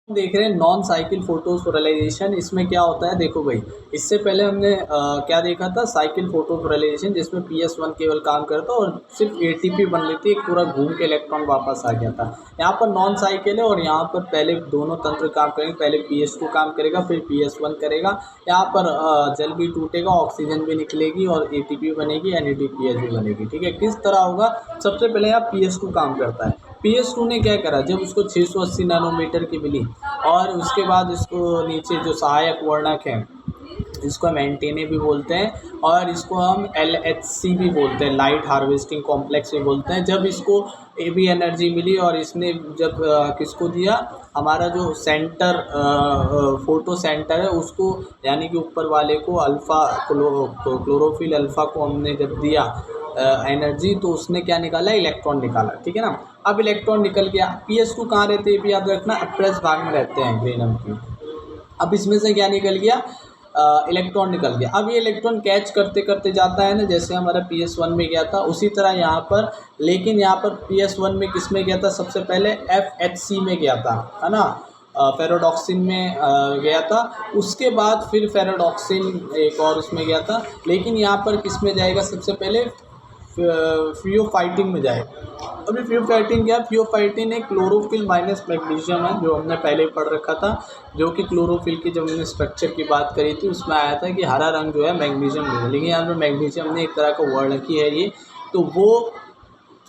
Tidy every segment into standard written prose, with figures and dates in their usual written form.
देख रहे हैं नॉन साइकिल फोटोफोटोलाइजेशन। इसमें क्या होता है, देखो भाई, इससे पहले हमने क्या देखा था, साइकिल फोटोफोटोलाइजेशन, जिसमें PS1 केवल काम करता और सिर्फ ATP बन लेती, एक पूरा घूम के इलेक्ट्रॉन वापस आ गया था। यहाँ पर नॉन साइकिल है और यहाँ पर पहले दोनों तंत्र काम करेंगे, पहले PS2 काम करेगा फिर PS1 करेगा। यहाँ पर जल भी टूटेगा, ऑक्सीजन भी निकलेगी और ATP बनेगी, NADPH भी बनेगी। ठीक है, किस तरह होगा, सबसे पहले यहाँ PS2 काम करता है। PS2 ने क्या करा, जब उसको 680 नैनोमीटर की मिली और उसके बाद इसको नीचे जो सहायक वर्णक है, इसको हम एंटीने भी बोलते हैं और इसको हम LHC भी बोलते हैं, लाइट हार्वेस्टिंग कॉम्प्लेक्स भी बोलते हैं। जब इसको AB एनर्जी मिली और इसने जब किसको दिया, हमारा जो सेंटर फोटो सेंटर है उसको, यानी कि ऊपर वाले को अल्फ़ा क्लोरोफिल अल्फ़ा को हमने जब दिया एनर्जी, तो उसने क्या निकाला, इलेक्ट्रॉन निकाला। ठीक है ना। अब इलेक्ट्रॉन निकल गया। PS2 कहाँ रहते हैं, ये भी याद रखना, अप्रेस भाग में रहते हैं, ग्रेनम की। अब इसमें से क्या निकल गया, इलेक्ट्रॉन निकल गया। अब ये इलेक्ट्रॉन कैच करते करते जाता है ना, जैसे हमारा PS1 में गया था उसी तरह यहाँ पर, लेकिन यहाँ पर PS1 में किस में गया था, सबसे पहले FHC में गया था, है ना, फेरोडॉक्सिन में गया था। उसके बाद फिर फेरोडॉक्सिन एक और उसमें गया था, लेकिन यहाँ पर किस में जाएगा, सबसे पहले फियोफाइटिन में जाएगा। अभी फियोफाइटिन क्या है, फियोफाइटिन एक क्लोरोफिल माइनस मैग्नीशियम है, जो हमने पहले पढ़ रखा था, जो कि क्लोरोफिल की जब हमने स्ट्रक्चर की बात करी थी उसमें आया था कि हरा रंग जो है मैग्नीशियम है, लेकिन यहाँ पर मैग्नीशियम ने एक तरह का वर्णकी है ये, तो वो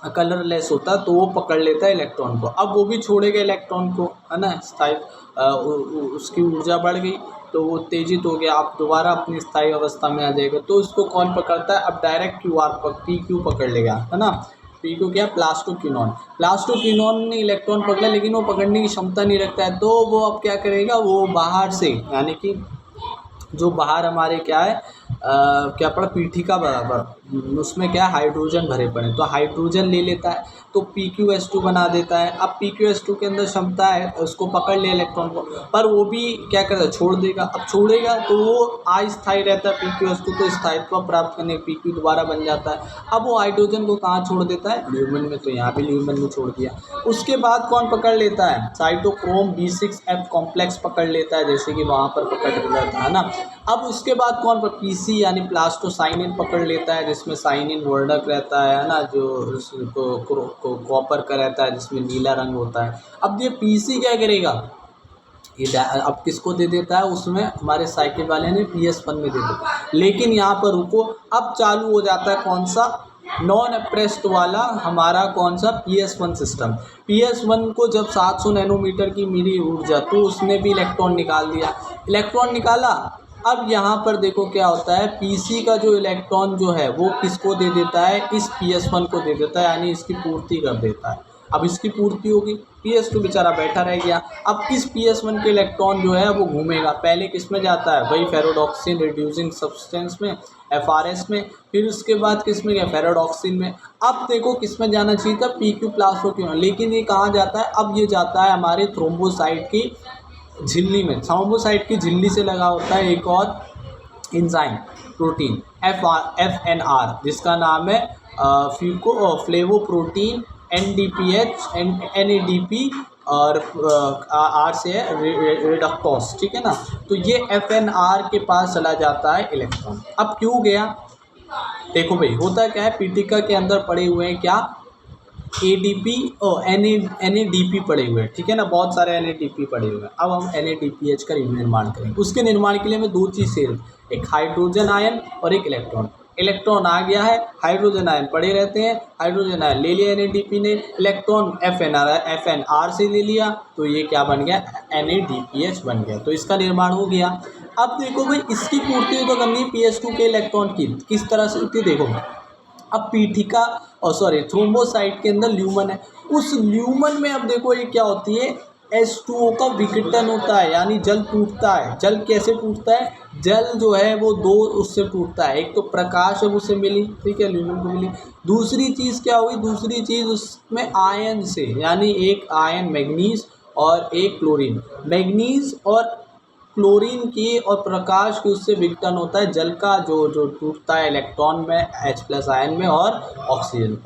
कलरलेस होता तो वो पकड़ लेता है इलेक्ट्रॉन को। अब वो भी छोड़ेगा इलेक्ट्रॉन को, है ना, स्थायी उसकी ऊर्जा बढ़ गई तो वो उत्तेजित हो गया, अब दोबारा अपनी स्थायी अवस्था में आ जाएगा। तो इसको कौन पकड़ता है, अब डायरेक्ट PQ पकड़ लेगा, है ना। PQ क्या, प्लास्टोक्विनोन ने इलेक्ट्रॉन पकड़ा, लेकिन वो पकड़ने की क्षमता नहीं रखता है, तो वो अब क्या करेगा, वो बाहर से, यानी कि जो बाहर हमारे क्या है, क्या पड़ा, पीठिका बराबर, उसमें क्या हाइड्रोजन भरे पड़े, तो हाइड्रोजन ले लेता है तो PQS2 बना देता है। अब PQS2 के अंदर क्षमता है उसको पकड़ ले इलेक्ट्रॉन को, पर वो भी क्या करता है, छोड़ देगा। अब छोड़ेगा तो वो अस्थायी रहता है PQS2, तो स्थायित्व प्राप्त करने PQ दोबारा बन जाता है। अब वो हाइड्रोजन को कहाँ छोड़ देता है, ल्यूमेन में, तो यहाँ भी ल्यूमेन में छोड़ दिया। उसके बाद कौन पकड़ लेता है, साइटोक्रोम B6F कॉम्प्लेक्स पकड़ लेता है, जैसे कि वहाँ पर पकड़ लेता है ना। अब उसके बाद कौन पर PC यानी प्लास्टोसाइनिन पकड़ लेता है, जिसमें साइनिन वर्णक रहता है ना, जो कॉपर का रहता है, जिसमें नीला रंग होता है। अब ये PC क्या करेगा, ये अब किसको दे देता है, उसमें हमारे साइकिल वाले ने PS1 में दे दिया। लेकिन यहाँ पर रुको, अब चालू हो जाता है कौन सा, नॉन अप्रेस्ड वाला हमारा कौन सा, PS1 सिस्टम। PS1 को जब 700 नैनोमीटर की मिली ऊर्जा, तो उसने भी इलेक्ट्रॉन निकाल दिया। इलेक्ट्रॉन निकाला, अब यहाँ पर देखो क्या होता है, PC का जो इलेक्ट्रॉन जो है वो किसको दे देता है, इस PS1 को दे देता है, यानी इसकी पूर्ति कर देता है। अब इसकी पूर्ति होगी, PS2 बेचारा बैठा रह गया। अब इस PS1 के इलेक्ट्रॉन जो है वो घूमेगा, पहले किस में जाता है, वही फेरोडॉक्सिन रिड्यूसिंग सब्सटेंस में, FRS में, फिर उसके बाद किस में गया, फेरोडॉक्सिन में। अब देखो किस में जाना चाहिए था, PQ प्लास्टोक्विनोन, लेकिन ये कहाँ जाता है, अब ये जाता है हमारे थ्रोम्बोसाइट की झिल्ली में। थ्रोम्बोसाइट की झिल्ली से लगा होता है एक और एंजाइम प्रोटीन FNR, जिसका नाम है फ्लेवोप्रोटीन NDPH NADP और R से है रिडक्टोस। ठीक है ना। तो ये FNR के पास चला जाता है इलेक्ट्रॉन। अब क्यों गया, देखो भाई, होता क्या है, पीठिका के अंदर पड़े हुए हैं क्या, ADP और NADP पड़े हुए हैं। ठीक है ना, बहुत सारे NADP पड़े हुए हैं। अब हम NADPH का निर्माण करेंगे। उसके निर्माण के लिए हमें दो चीज़ चाहिए, एक हाइड्रोजन आयन और एक इलेक्ट्रॉन। इलेक्ट्रॉन आ गया है, हाइड्रोजन आयन पड़े रहते हैं, हाइड्रोजन आयन ले लिया NADP ने, इलेक्ट्रॉन FNR से ले लिया, तो ये क्या बन गया, NADPH बन गया। तो इसका निर्माण हो गया। अब देखो भाई, इसकी पूर्ति तो करनी है PS2 के इलेक्ट्रॉन की, किस तरह से होती है, देखो। अब पीठिका थ्रोम्बोसाइट के अंदर ल्यूमन है, उस ल्यूमन में अब देखो ये क्या होती है, H2O का विघटन होता है, यानी जल टूटता है। जल कैसे टूटता है, जल जो है वो दो उससे टूटता है, एक तो प्रकाश है उससे मिली, ठीक है, ल्यूमन को मिली। दूसरी चीज़ क्या हुई, दूसरी चीज़ उसमें आयन से, यानी एक आयन मैग्नीज और एक क्लोरीन। मैग्नीज और क्लोरीन की और प्रकाश की उससे विघटन होता है जल का, जो टूटता है इलेक्ट्रॉन में H+ आयन में, और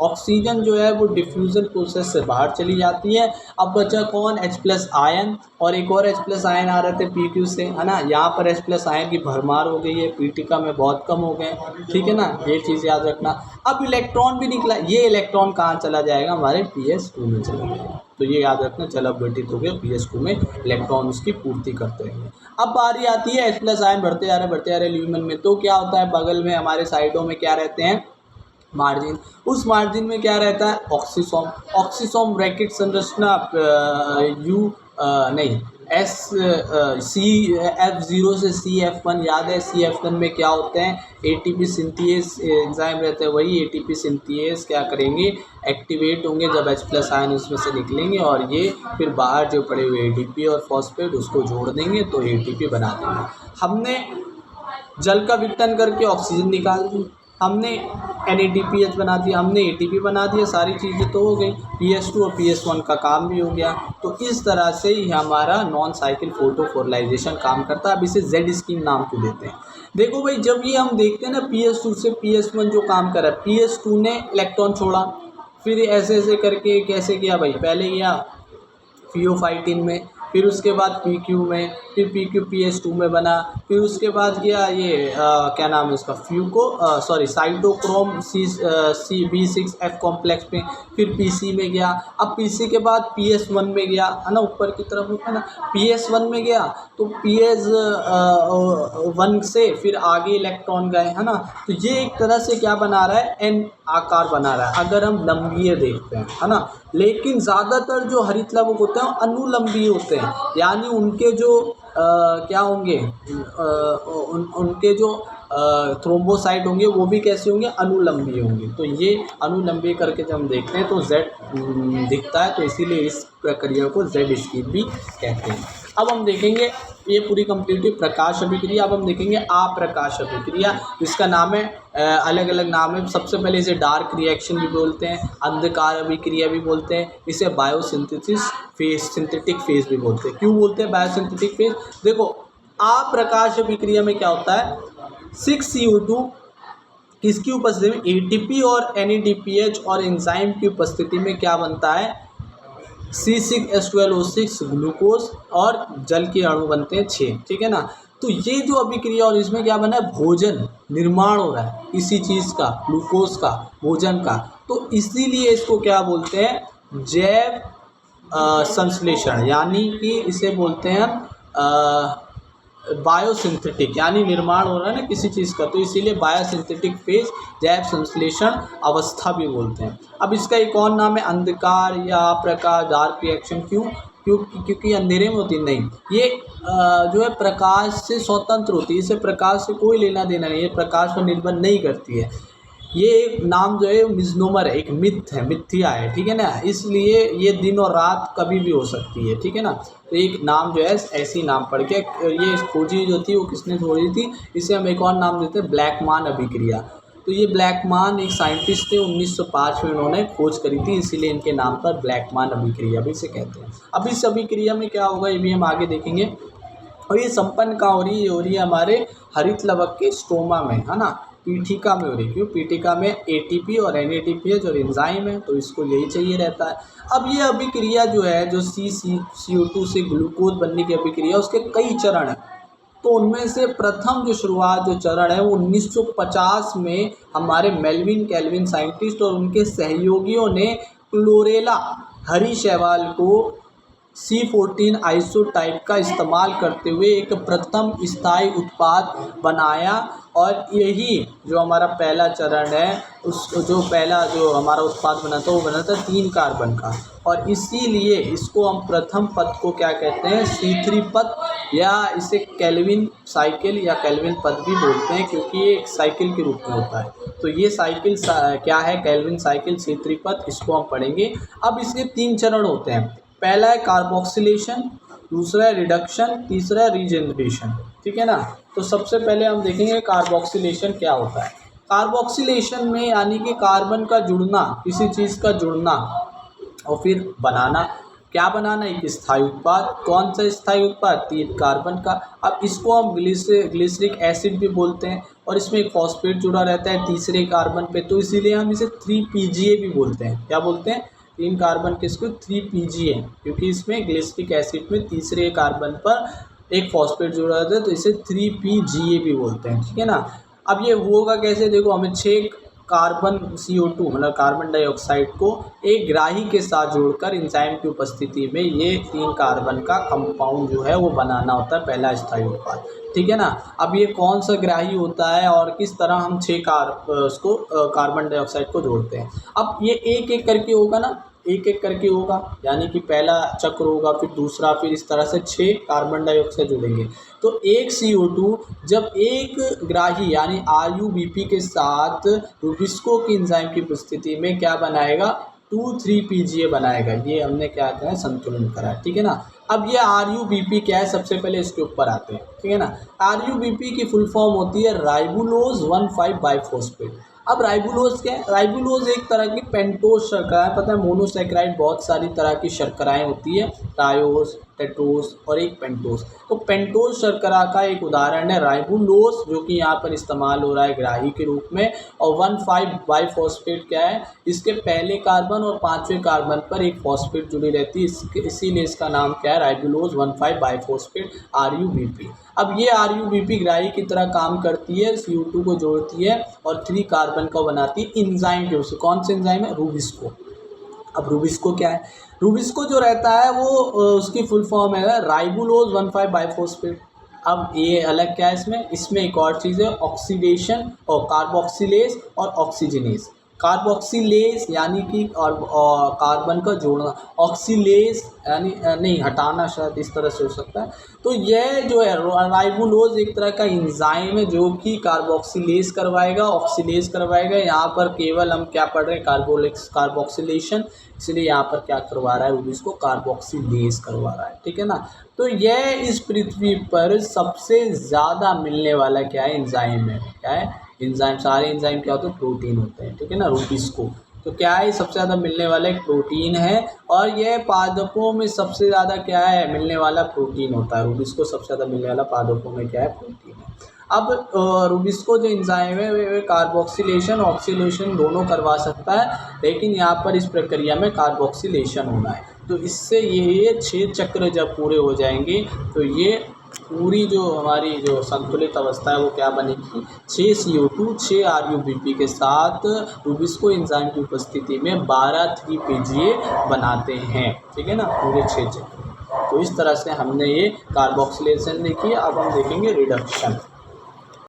ऑक्सीजन जो है वो डिफ्यूज़न प्रोसेस से बाहर चली जाती है। अब बचा कौन? H+ आयन, और एक और H+ आयन आ रहे थे PQ से, है ना। यहाँ पर H+ आयन की भरमार हो गई है, पीटिका में बहुत कम हो गए, ठीक है ना, ये चीज़ याद रखना। अब इलेक्ट्रॉन भी निकला, ये इलेक्ट्रॉन कहाँ चला जाएगा? हमारे PS2 में चला जाएगा। तो ये याद रखना, जल अपघटित हो गया PS2 में, इलेक्ट्रॉन उसकी पूर्ति करते हैं। अब बारी आती है H+ आयन बढ़ते जा रहे ल्यूमेन में, तो क्या होता है? बगल में हमारे साइडों में क्या रहते हैं? मार्जिन। उस मार्जिन में क्या रहता है? ऑक्सीसोम ब्रैकेट संरचना नहीं, CF0 से CF1 याद है। CF1 में क्या होते हैं? ATP सिंथेस एंजाइम रहते हैं, वही ATP सिंथेस क्या करेंगे? एक्टिवेट होंगे जब H+ आयन उसमें से निकलेंगे, और ये फिर बाहर जो पड़े हुए ADP और फॉस्फेट उसको जोड़ देंगे तो ATP बना देंगे। हमने जल का विघटन करके ऑक्सीजन निकाल दी, हमने NADPH बना दिया, हमने ATP बना दिया, सारी चीज़ें तो हो गई। PS2 और PS1 का काम भी हो गया। तो इस तरह से ही हमारा नॉन साइकिल फोटोफोरलाइजेशन काम करता है। अब इसे Z स्कीम नाम क्यों देते हैं? देखो भाई, जब ये हम देखते हैं ना PS2 से PS1 जो काम कर रहा है, PS2 ने इलेक्ट्रॉन छोड़ा, फिर ऐसे ऐसे करके कैसे किया भाई? पहले गया फियोफाइटिन में, फिर उसके बाद PQ में, फिर PQ PS2 में बना, फिर उसके बाद गया ये क्या नाम है उसका, साइटोक्रोम B6F कॉम्प्लेक्स में, फिर PC में गया। अब PC के बाद PS1 में गया, है ना, ऊपर की तरफ होता है ना, PS1 में गया तो PS1 से फिर आगे इलेक्ट्रॉन गए, है ना। तो ये एक तरह से क्या बना रहा है? N आकार बना रहा है, अगर हम लंबीय देखते हैं, है ना। लेकिन ज़्यादातर जो हरित लवक होते हैं अनुलंबीय होते हैं, यानी उनके जो क्या होंगे, उनके जो थ्रोम्बोसाइट होंगे वो भी कैसे होंगे? अनुलंबीय होंगे। तो ये अनुलंबीय करके जब हम देखते हैं तो Z दिखता है, तो इसीलिए इस प्रक्रिया को Z स्कीम भी कहते हैं। अब हम देखेंगे, ये पूरी कंप्लीट हुई प्रकाश अभिक्रिया। अब हम देखेंगे अप्रकाश अभिक्रिया, जिसका नाम है अलग अलग नाम है। सबसे पहले इसे डार्क रिएक्शन भी बोलते हैं, अंधकार अभिक्रिया भी बोलते हैं, इसे सिंथेटिक फेज भी बोलते हैं। क्यों बोलते हैं बायोसिंथेटिक फेज? देखो, अप्रकाश अभिक्रिया में क्या होता है? 6CO2 किसकी उपस्थिति में? ATP और NADPH और एंजाइम की उपस्थिति में क्या बनता है? C6H12O6 ग्लूकोज, और जल के अणु बनते हैं 6, ठीक है ना। तो ये जो अभिक्रिया, और इसमें क्या बना है? भोजन निर्माण हो रहा है इसी चीज़ का, ग्लूकोज का, भोजन का। तो इसीलिए इसको क्या बोलते हैं? जैव संश्लेषण, यानी कि इसे बोलते हैं बायोसिंथेटिक, यानी निर्माण हो रहा है ना किसी चीज़ का, तो इसीलिए बायोसिंथेटिक फेज, जैव संश्लेषण अवस्था भी बोलते हैं। अब इसका एक और नाम है अंधकार या अप्रकाश, डार्क रिएक्शन। क्योंकि अंधेरे में होती नहीं, ये जो है प्रकाश से स्वतंत्र होती है, इसे प्रकाश से कोई लेना देना नहीं है, प्रकाश पर निर्भर नहीं करती है। ये एक नाम जो है मिसनोमर है, एक मिथ है, मिथ्या है, ठीक है ना। इसलिए ये दिन और रात कभी भी हो सकती है, ठीक है ना। तो एक नाम जो है ऐसी नाम पढ़ के, ये खोजी जो थी वो किसने खोजी थी? इसे हम एक और नाम देते हैं ब्लैकमान अभिक्रिया। तो ये ब्लैकमान एक साइंटिस्ट थे, 1905 में इन्होंने खोज करी थी, इसीलिए इनके नाम पर ब्लैकमान अभिक्रिया भी इसे कहते हैं। अब इस अभिक्रिया में क्या होगा ये भी हम आगे देखेंगे। और ये संपन्न कहाँ हो रही है? ये हो रही है हमारे हरित लवक के स्टोमा में, है ना, पीठिका में हो रही है। क्यों? पीठिका में ATP और NADPH और एंजाइम है, तो इसको यही चाहिए रहता है। अब ये अभिक्रिया जो है, जो CCO2 से ग्लूकोज बनने की अभिक्रिया, उसके कई चरण हैं। तो उनमें से प्रथम जो शुरुआत जो चरण है वो 1950 में हमारे मेल्विन कैल्विन साइंटिस्ट और उनके सहयोगियों ने क्लोरेला हरी शैवाल को C14 आइसोटाइप का इस्तेमाल करते हुए एक प्रथम स्थायी उत्पाद बनाया। और यही जो हमारा पहला चरण है, जो हमारा उत्पाद बना था वो बना था 3 कार्बन का, और इसीलिए इसको हम प्रथम पद को क्या कहते हैं? C3 पद, या इसे कैल्विन साइकिल या कैल्विन पद भी बोलते हैं, क्योंकि ये एक साइकिल के रूप में होता है। तो ये साइकिल क्या है? कैल्विन साइकिल, C3 पद, इसको हम पढ़ेंगे। अब इसके 3 चरण होते हैं। पहला है कार्बोक्सिलेशन, दूसरा है रिडक्शन, तीसरा है रीजेनरेशन, ठीक है ना। तो सबसे पहले हम देखेंगे कार्बोक्सिलेशन क्या होता है। कार्बोक्सिलेशन में यानी कि कार्बन का जुड़ना, किसी चीज़ का जुड़ना और फिर बनाना। क्या बनाना, एक स्थायी उत्पाद। कौन सा स्थायी उत्पाद, 3 कार्बन का। अब इसको हम ग्लिसरिक एसिड भी बोलते हैं और इसमें एक फॉस्फेट जुड़ा रहता है तीसरे कार्बन पे, तो इसीलिए हम इसे 3PGA भी बोलते हैं। क्या बोलते हैं, 3 कार्बन के इसको 3PGA, क्योंकि इसमें ग्लिसरिक एसिड में तीसरे कार्बन पर एक फॉस्फेट जुड़ा रहता है, तो इसे 3PGA भी बोलते हैं, ठीक है ना। अब ये होगा कैसे, देखो हमें 6 कार्बन CO2 मतलब कार्बन डाइऑक्साइड को एक ग्राही के साथ जोड़कर एंजाइम की उपस्थिति में ये 3 कार्बन का कंपाउंड जो है वो बनाना होता है, पहला स्थायी उत्पाद, ठीक है ना। अब ये कौन सा ग्राही होता है और किस तरह हम 6 कार्बन डाइऑक्साइड को जोड़ते हैं। अब ये एक एक करके होगा ना, एक एक करके होगा, यानी कि पहला चक्र होगा, फिर दूसरा, फिर इस तरह से 6 कार्बन डाइऑक्साइड जुड़ेंगे। तो एक CO2 जब एक ग्राही यानी RuBP के साथ रुबिस्को की एंजाइम की उपस्थिति में क्या बनाएगा, 2,3-PGA बनाएगा। ये हमने क्या करा है, संतुलन करा है, ठीक है ना। अब ये RuBP क्या है, सबसे पहले इसके ऊपर आते हैं, ठीक है ना। RuBP की फुल फॉर्म होती है राइबुलोज 1,5 बाइफॉस्फेट। अब राइबुलोज क्या है, राइबुलोज एक तरह की पेंटोज शर्करा है, पता है मोनोसैकेराइड बहुत सारी तरह की शर्कराएं होती है, टायोस, टेटोस और एक पेंटोस। तो पेंटोस शर्करा का एक उदाहरण है राइबुलोज, जो कि यहाँ पर इस्तेमाल हो रहा है ग्राही के रूप में। और 1,5 बाइफॉस्फेट क्या है, इसके पहले कार्बन और 5वें कार्बन पर एक फॉस्फेट जुड़ी रहती है, इसीलिए इसका नाम क्या है, राइबुलोज 1,5 बाइफॉस्फेट RuBP। अब ये RuBP ग्राही की तरह काम करती है, CO2 को जोड़ती है और 3 कार्बन का बनाती है एंजाइम के उससे। कौन से एंजाइम है, रुबिस्को। अब रुबिस्को क्या है, रुबिस्को जो रहता है वो उसकी फुल फॉर्म है राइबुलोज 1,5 बाइफॉस्फेट। अब ये अलग क्या है, इसमें एक और चीज़ है, ऑक्सीडेशन और कार्बोक्सिलेज और ऑक्सीजनेज। कार्बोक्सिलेज यानी कि कार्बन का जोड़ना, ऑक्सीलेज यानी नहीं हटाना, शायद इस तरह से हो सकता है। तो यह जो है राइबुलोज एक तरह का एंजाइम है जो कि कार्बोक्सिलेज करवाएगा, ऑक्सीलेज करवाएगा। यहाँ पर केवल हम क्या पढ़ रहे हैं, कार्बोक्सिलेशन, इसलिए यहाँ पर क्या करवा रहा है, रूबी इसको कार्बोक्सिलेज करवा रहा है, ठीक है ना। तो यह इस पृथ्वी पर सबसे ज़्यादा मिलने वाला क्या है, एंजाइम है। क्या है, एंजाइम। सारे एंजाइम क्या होते हैं, प्रोटीन होते हैं, ठीक है ना, रुबिस्को। तो क्या है, सबसे ज़्यादा मिलने वाला एक प्रोटीन है और यह पादपों में सबसे ज़्यादा क्या है, मिलने वाला प्रोटीन होता है। रुबिस्को सबसे ज़्यादा मिलने वाला पादपों में क्या है, प्रोटीन है। अब रुबिस्को जो एंजाइम है वे कार्बोक्सिलेशन ऑक्सीलेशन दोनों करवा सकता है, लेकिन यहाँ पर इस प्रक्रिया में कार्बोक्सिलेशन होना है। तो इससे ये 6 चक्र जब पूरे हो जाएंगे तो ये पूरी जो हमारी जो संतुलित अवस्था है वो क्या बनेगी, 6 CO2 6 RuBP के साथ रुबिस्को एंजाइम की उपस्थिति में 12,3-PGA बनाते हैं, ठीक है ना, पूरे 6 चक्र। तो इस तरह से हमने ये कार्बोक्सिलेशन देखी। अब हम देखेंगे रिडक्शन।